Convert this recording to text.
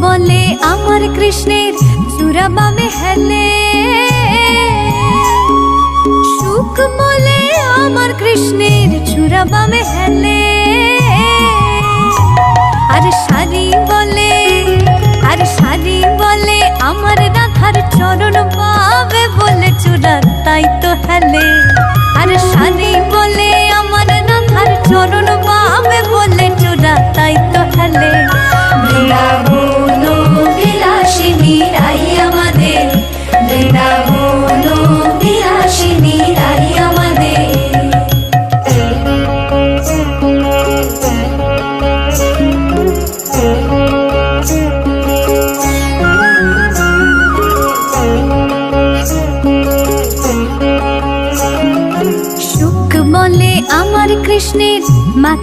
বলে আমার কৃষ্ণের চূড়া বামে হেলে, সুখ বলে আমার কৃষ্ণের চূড়া বামে হেলে। আর শাড়ি বলে আমার রাধার চরণ পাবে বলে চূড়া তাই তো হেলে। আর শাড়ি বলে আমার রাধার চরণ পাবে বলে চূড়া তাই তো হেলে। বৃন্দাবন বিলাসিনী রাই আমাদের, বৃন্দাবন বিলাসিনী রাই আমাদের। সুখ বলে আমার কৃষ্ণের